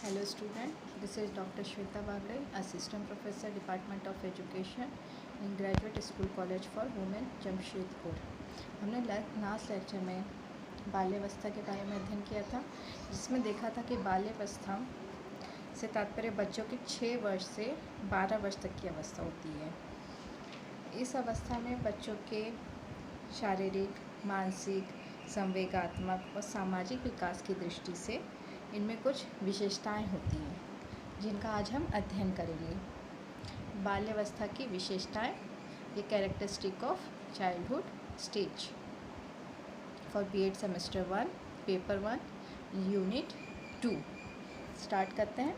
Hello student, this is Dr. Shweta Bagre, Assistant Professor, Department of Education in Graduate School College for Women, Jamshedpur. हमने last lecture में बाल्यावस्था के बारे में अध्ययन किया था, जिसमें देखा था कि बाल्यावस्था से तात्पर्य बच्चों की 6 वर्ष से 12 वर्ष तक की अवस्था होती है। इस अवस्था में बच्चों के शारीरिक, मानसिक, संवेगात्मक और सामाजिक विकास की दृष्टि से इनमें कुछ विशेषताएं होती हैं, जिनका आज हम अध्ययन करेंगे। बाल्यावस्था की विशेषताएं, ये characteristic of childhood stage for BEd semester 1 paper 1 unit 2। Start करते हैं।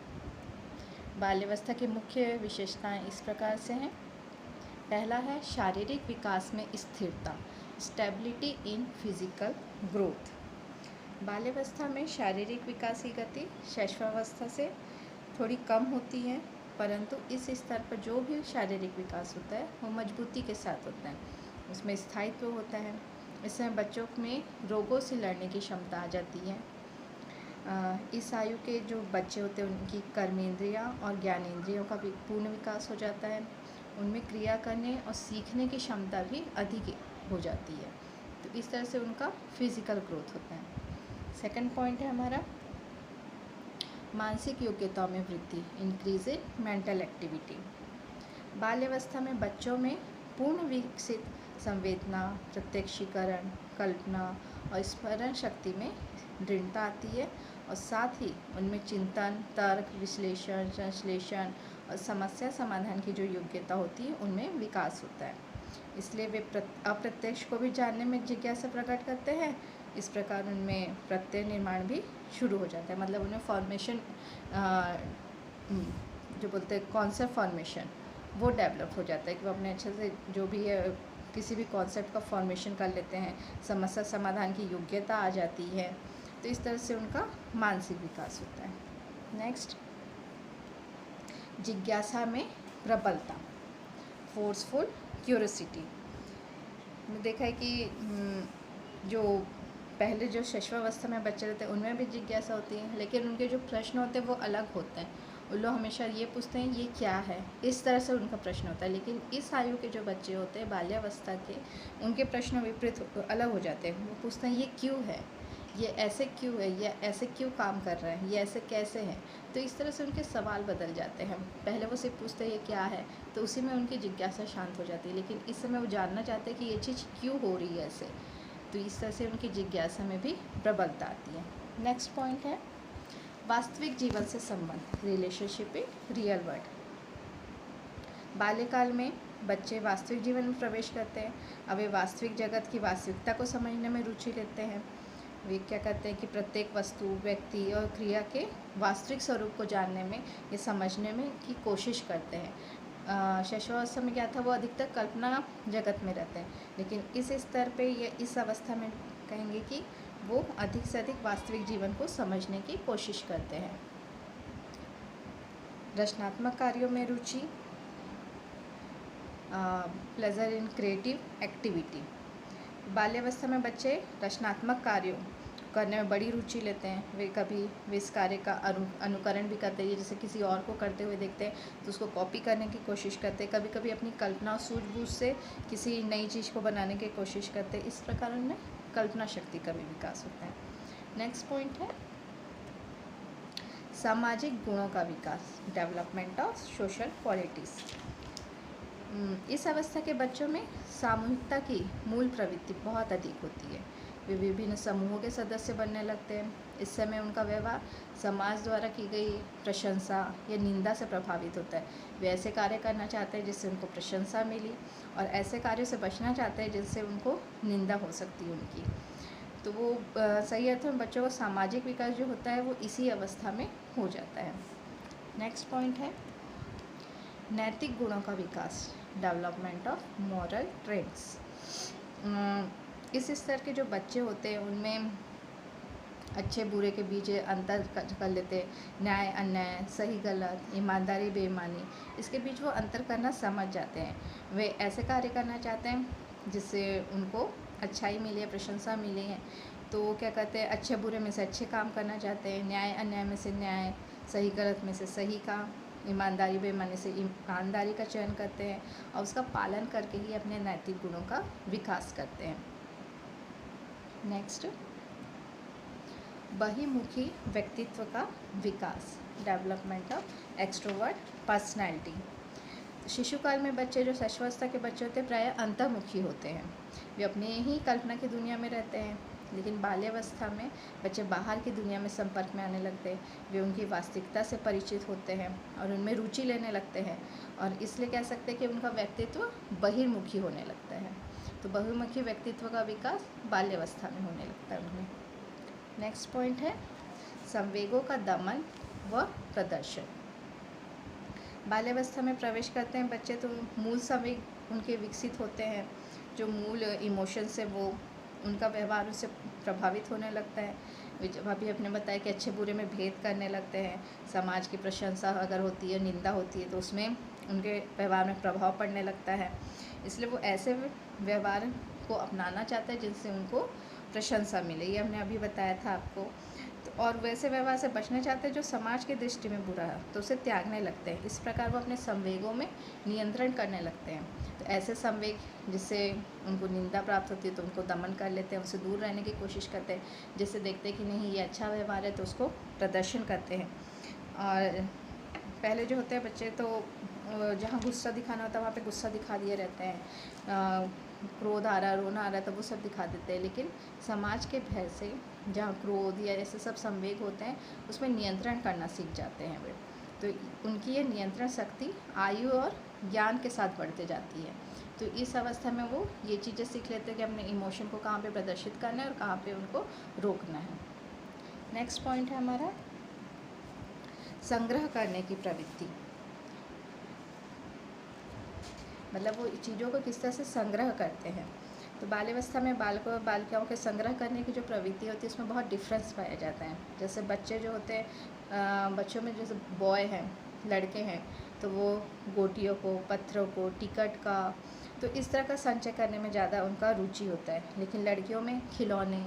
बाल्यावस्था की मुख्य विशेषताएं इस प्रकार से हैं। पहला है शारीरिक विकास में स्थिरता, स्टेबिलिटी इन फिजिकल ग्रोथ। बाल्यावस्था में शारीरिक विकास की गति शैशवावस्था से थोड़ी कम होती है, परंतु इस स्तर पर जो भी शारीरिक विकास होता है वो मजबूती के साथ होता है, उसमें स्थायित्व होता है। इसमें बच्चों में रोगों से लड़ने की क्षमता आ जाती है। इस आयु के जो बच्चे होते हैं उनकी कर्मेंद्रियां और ज्ञानेंद्रियों का भी पूर्ण विकास हो जाता है। उनमें क्रिया करने और सीखने की क्षमता भी अधिक हो जाती है। तो इस तरह से उनका फिजिकल ग्रोथ होता है। सेकंड पॉइंट है हमारा मानसिक योग्यताओं में वृद्धि, इंक्रीज इन मेंटल एक्टिविटी। बाल्यावस्था में बच्चों में पूर्ण विकसित संवेदना, प्रत्यक्षीकरण, कल्पना और स्मरण शक्ति में दृढ़ता आती है, और साथ ही उनमें चिंतन, तर्क, विश्लेषण, संश्लेषण और समस्या समाधान की जो योग्यता होती है उनमें विकास होता है। इसलिए वे अप्रत्यक्ष को भी जानने में जिज्ञासा प्रकट करते हैं। इस प्रकार उनमें प्रत्यय निर्माण भी शुरू हो जाता है, मतलब उनमें फॉर्मेशन जो बोलते हैं कॉन्सेप्ट फॉर्मेशन, वो डेवलप हो जाता है कि वो अपने अच्छे से जो भी है किसी भी कॉन्सेप्ट का फॉर्मेशन कर लेते हैं। समस्या समाधान की योग्यता आ जाती है, तो इस तरह से उनका मानसिक विकास होता है। नेक्स्ट, जिज्ञासा में प्रबलता, फोर्सफुल क्यूरियोसिटी। देखा है कि जो पहले जो शैशवावस्था में बच्चे रहते हैं उनमें भी जिज्ञासा होती है, लेकिन उनके जो प्रश्न होते हैं वो अलग होते हैं। उन लोग हमेशा ये पूछते हैं ये क्या है, इस तरह से उनका प्रश्न होता है। लेकिन इस आयु के जो बच्चे होते हैं बाल्यावस्था के, उनके प्रश्न विपरीत अलग हो जाते हैं। वो पूछते हैं ये क्यों है, ये ऐसे क्यों है, ये ऐसे क्यों काम कर रहा है, ये ऐसे कैसे है। तो इस तरह से उनके सवाल बदल जाते हैं। पहले वो सिर्फ पूछते हैं ये क्या है, तो उसी में उनकी जिज्ञासा शांत हो जाती है, लेकिन इस समय वो जानना चाहते हैं कि ये चीज़ क्यों हो रही है ऐसे। तो इस तरह से उनकी जिज्ञासा में भी प्रबलता आती है। नेक्स्ट पॉइंट है वास्तविक जीवन से संबंध, रिलेशनशिप इन रियल वर्ल्ड। बाल्यकाल में बच्चे वास्तविक जीवन में प्रवेश करते हैं। अब वे वास्तविक जगत की वास्तविकता को समझने में रुचि लेते हैं। वे क्या करते हैं कि प्रत्येक वस्तु, व्यक्ति और क्रिया के वास्तविक स्वरूप को जानने में, ये समझने में की कोशिश करते हैं। शैशवावस्था में क्या था, वो अधिकतर कल्पना जगत में रहते हैं, लेकिन इस स्तर पे या इस अवस्था में कहेंगे कि वो अधिक से अधिक वास्तविक जीवन को समझने की कोशिश करते हैं। रचनात्मक कार्यों में रुचि, प्लेजर इन क्रिएटिव एक्टिविटी। बाल्यावस्था में बच्चे रचनात्मक कार्यों करने में बड़ी रुचि लेते हैं। वे इस कार्य का अनुकरण भी करते हैं, जैसे किसी और को करते हुए देखते हैं तो उसको कॉपी करने की कोशिश करते हैं। कभी कभी अपनी कल्पना और सूझबूझ से किसी नई चीज़ को बनाने की कोशिश करते हैं। इस प्रकार उनमें कल्पना शक्ति का भी विकास होता है। नेक्स्ट पॉइंट है सामाजिक गुणों का विकास, डेवलपमेंट ऑफ सोशल क्वालिटीज़। इस अवस्था के बच्चों में सामूहिकता की मूल प्रवृत्ति बहुत अधिक होती है। वे विभिन्न समूहों के सदस्य बनने लगते हैं। इस समय उनका व्यवहार समाज द्वारा की गई प्रशंसा या निंदा से प्रभावित होता है। वे ऐसे कार्य करना चाहते हैं जिससे उनको प्रशंसा मिली, और ऐसे कार्यों से बचना चाहते हैं जिनसे उनको निंदा हो सकती है उनकी। तो वो सही अर्थ में बच्चों का सामाजिक विकास जो होता है वो इसी अवस्था में हो जाता है। नेक्स्ट पॉइंट है नैतिक गुणों का विकास, डेवलपमेंट ऑफ मॉरल ट्रेड्स। इस स्तर के जो बच्चे होते हैं उनमें अच्छे बुरे के बीच अंतर कर लेते हैं। न्याय अन्याय, सही गलत, ईमानदारी बेईमानी, इसके बीच वो अंतर करना समझ जाते हैं। वे ऐसे कार्य करना चाहते हैं जिससे उनको अच्छाई मिले, प्रशंसा मिले हैं। तो वो क्या कहते हैं, अच्छे बुरे में से अच्छे काम करना चाहते हैं, न्याय अन्याय में से न्याय, सही गलत में से सही का, ईमानदारी बेईमानी से ईमानदारी का चयन करते हैं और उसका पालन करके ही अपने नैतिक गुणों का विकास करते हैं। नेक्स्ट, बहिर्मुखी व्यक्तित्व का विकास, डेवलपमेंट ऑफ एक्सट्रोवर्ट पर्सनैलिटी। शिशुकाल में बच्चे, जो शैशवावस्था के बच्चे होते हैं, प्रायः अंतर्मुखी होते हैं। वे अपने ही कल्पना की दुनिया में रहते हैं। लेकिन बाल्यावस्था में बच्चे बाहर की दुनिया में संपर्क में आने लगते हैं। वे उनकी वास्तविकता से परिचित होते हैं और उनमें रुचि लेने लगते हैं, और इसलिए कह सकते हैं कि उनका व्यक्तित्व बहिर्मुखी होने लगता है। तो बहिर्मुखी व्यक्तित्व का विकास बाल्यावस्था में होने लगता है उनमें। नेक्स्ट पॉइंट है संवेगों का दमन व प्रदर्शन। बाल्यावस्था में प्रवेश करते हैं बच्चे तो मूल संवेग उनके विकसित होते हैं। जो मूल इमोशंस है वो उनका व्यवहार उससे प्रभावित होने लगता है। अभी आपने बताया कि अच्छे बुरे में भेद करने लगते हैं। समाज की प्रशंसा अगर होती है, निंदा होती है, तो उसमें उनके व्यवहार में प्रभाव पड़ने लगता है। इसलिए वो ऐसे व्यवहार को अपनाना चाहते हैं जिनसे उनको प्रशंसा मिले, ये हमने अभी बताया था आपको। तो और वैसे व्यवहार से बचना चाहते हैं जो समाज की दृष्टि में बुरा है, तो उसे त्यागने लगते हैं। इस प्रकार वो अपने संवेगों में नियंत्रण करने लगते हैं। तो ऐसे संवेग जिससे उनको निंदा प्राप्त होती है तो उनको दमन कर लेते हैं, उससे दूर रहने की कोशिश करते हैं। जिससे देखते हैं कि नहीं ये अच्छा व्यवहार है तो उसको प्रदर्शन करते हैं। और पहले जो होते हैं बच्चे तो जहाँ गुस्सा दिखाना होता है वहाँ पे गुस्सा दिखा दिए रहते हैं, क्रोध आ रहा, रोना आ रहा है तो वो सब दिखा देते हैं। लेकिन समाज के भय से जहाँ क्रोध या ऐसे सब संवेग होते हैं उसमें नियंत्रण करना सीख जाते हैं वे। तो उनकी ये नियंत्रण शक्ति आयु और ज्ञान के साथ बढ़ते जाती है। तो इस अवस्था में वो ये चीज़ें सीख लेते हैं कि अपने इमोशन को कहाँ पे प्रदर्शित करना है और कहाँ पे उनको रोकना है। नेक्स्ट पॉइंट है हमारा संग्रह करने की प्रवृत्ति। मतलब वो चीज़ों को किस तरह से संग्रह करते हैं। तो बाल्यावस्था में बालकों और बालिकाओं के संग्रह करने की जो प्रवृत्ति होती है उसमें बहुत डिफरेंस पाया जाता है। जैसे बच्चे जो होते हैं, बच्चों में जैसे बॉय हैं, लड़के हैं, तो वो गोटियों को, पत्थरों को, टिकट का, तो इस तरह का संचय करने में ज़्यादा उनका रुचि होता है। लेकिन लड़कियों में खिलौने,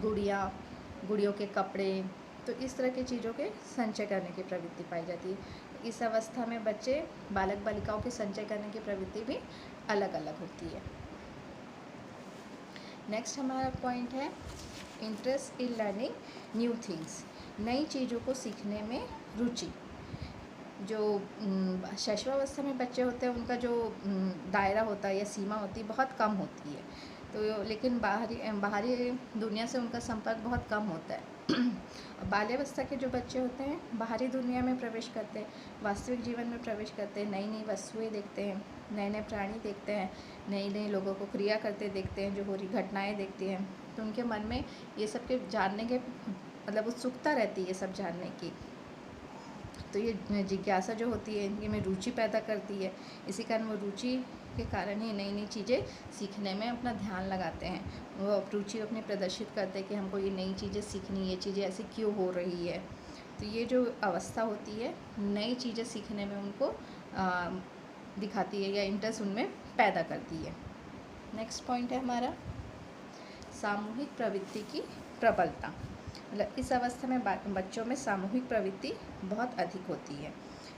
गुड़िया, गुड़ियों के कपड़े, तो इस तरह की चीज़ों के संचय करने की प्रवृत्ति पाई जाती है। इस अवस्था में बच्चे, बालक बालिकाओं के संचय करने की प्रवृत्ति भी अलग अलग होती है। नेक्स्ट हमारा पॉइंट है interest in learning new things, नई चीज़ों को सीखने में रुचि। जो शैशवावस्था में बच्चे होते हैं उनका जो दायरा होता है या सीमा होती है बहुत कम होती है। तो लेकिन बाहरी दुनिया से उनका संपर्क बहुत कम होता है। बाल्यावस्था के जो बच्चे होते हैं बाहरी दुनिया में प्रवेश करते हैं, वास्तविक जीवन में प्रवेश करते हैं, नई नई वस्तुएं देखते हैं, नए नए प्राणी देखते हैं, नए नए लोगों को क्रिया करते देखते हैं, जो हो रही घटनाएं देखते हैं। तो उनके मन में ये सब के जानने के मतलब उत्सुकता रहती है ये सब जानने की। तो ये जिज्ञासा जो होती है इनके में रुचि पैदा करती है। इसी कारण वो रुचि के कारण ही नई नई चीज़ें सीखने में अपना ध्यान लगाते हैं। वो रुचि अपने प्रदर्शित करते हैं कि हमको ये नई चीज़ें सीखनी है, चीज़ें ऐसी क्यों हो रही है। तो ये जो अवस्था होती है नई चीज़ें सीखने में उनको दिखाती है या इंटरेस्ट उनमें पैदा करती है। नेक्स्ट पॉइंट है हमारा सामूहिक प्रवृत्ति की प्रबलता। मतलब इस अवस्था में बच्चों में सामूहिक प्रवृत्ति बहुत अधिक होती है।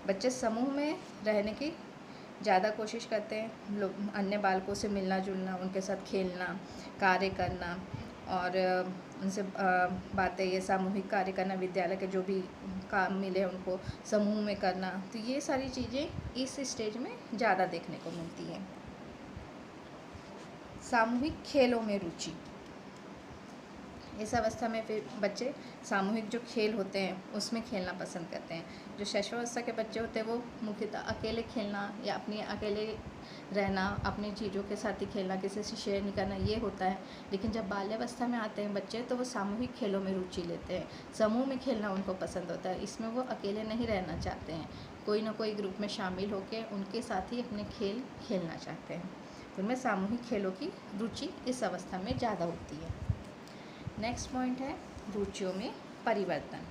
बच्चे समूह में रहने की ज़्यादा कोशिश करते हैं, लोग अन्य बालकों से मिलना जुलना, उनके साथ खेलना, कार्य करना और उनसे बातें, ये सामूहिक कार्य करना, विद्यालय के जो भी काम मिले उनको समूह में करना। तो ये सारी चीज़ें इस स्टेज में ज़्यादा देखने को मिलती हैं। सामूहिक खेलों में रुचि। इस अवस्था में फिर बच्चे सामूहिक जो खेल होते हैं उसमें खेलना पसंद करते हैं। जो शैशवावस्था के बच्चे होते हैं वो मुख्यतः अकेले खेलना या अपनी अकेले रहना, अपनी चीज़ों के साथ ही खेलना, किसी से शेयर नहीं करना, ये होता है। लेकिन जब बाल्यावस्था में आते हैं बच्चे तो वो सामूहिक खेलों में रुचि लेते हैं, समूह में खेलना उनको पसंद होता है। इसमें वो अकेले नहीं रहना चाहते हैं, कोई ना कोई ग्रुप में शामिल होकर उनके साथ ही अपने खेल खेलना चाहते हैं। तो उनमें सामूहिक खेलों की रुचि इस अवस्था में ज़्यादा होती है। नेक्स्ट पॉइंट है रुचियों में परिवर्तन,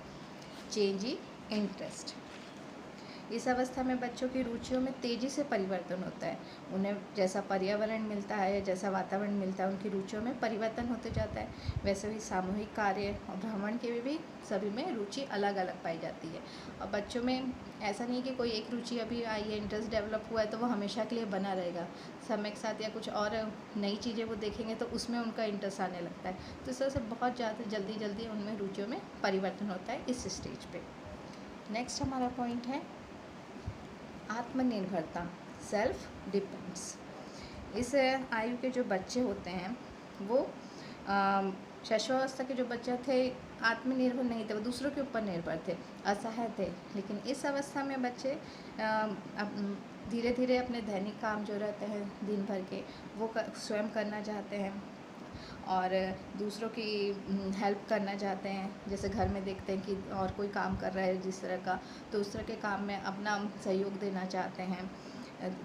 चेंज इन इंटरेस्ट। इस अवस्था में बच्चों की रुचियों में तेज़ी से परिवर्तन होता है। उन्हें जैसा पर्यावरण मिलता है या जैसा वातावरण मिलता है, उनकी रुचियों में परिवर्तन होते जाता है। वैसे ही सामूहिक कार्य और भ्रमण के भी सभी में रुचि अलग अलग पाई जाती है। और बच्चों में ऐसा नहीं कि कोई एक रुचि अभी आई है, इंटरेस्ट डेवलप हुआ है तो वो हमेशा के लिए बना रहेगा। समय के साथ या कुछ और नई चीज़ें वो देखेंगे तो उसमें उनका इंटरेस्ट आने लगता है। तो इस तरह से बहुत ज़्यादा जल्दी उनमें रुचियों में परिवर्तन होता है इस स्टेज पे। नेक्स्ट हमारा पॉइंट है आत्मनिर्भरता, सेल्फ डिपेंड्स। इस आयु के जो बच्चे होते हैं वो शैशवावस्था के जो बच्चे थे आत्मनिर्भर नहीं थे, वो दूसरों के ऊपर निर्भर थे, असहाय थे। लेकिन इस अवस्था में बच्चे अब धीरे धीरे अपने दैनिक काम जो रहते हैं दिन भर के वो स्वयं करना चाहते हैं और दूसरों की हेल्प करना चाहते हैं। जैसे घर में देखते हैं कि और कोई काम कर रहा है जिस तरह का, तो उस तरह के काम में अपना सहयोग देना चाहते हैं।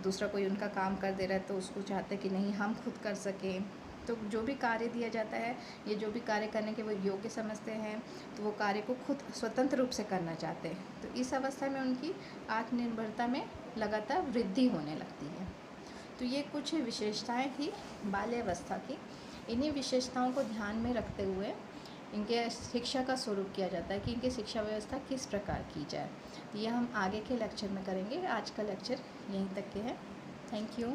दूसरा कोई उनका काम कर दे रहा है तो उसको चाहते हैं कि नहीं हम खुद कर सकें। तो जो भी कार्य दिया जाता है, ये जो भी कार्य करने के वो योग्य समझते हैं, तो वो कार्य को खुद स्वतंत्र रूप से करना चाहते हैं। तो इस अवस्था में उनकी आत्मनिर्भरता में लगातार वृद्धि होने लगती है। तो ये कुछ विशेषताएं थी बाल्यावस्था की। इन्हीं विशेषताओं को ध्यान में रखते हुए इनके शिक्षा का स्वरूप किया जाता है कि इनकी शिक्षा व्यवस्था किस प्रकार की जाए। तो यह हम आगे के लेक्चर में करेंगे। आज का लेक्चर यहीं तक के है। Thank you.